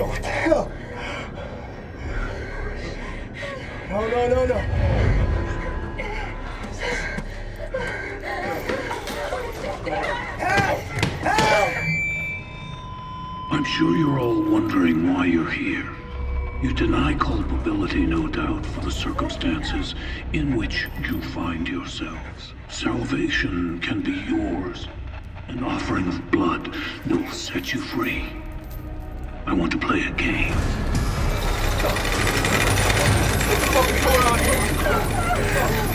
What the hell? No, no, no, no. Help! Help! I'm sure you're all wondering why you're here. You deny culpability, no doubt, for the circumstances in which you find yourselves. Salvation can be yours. An offering of blood that will set you free. I want to play a game. What the fuck is going on here?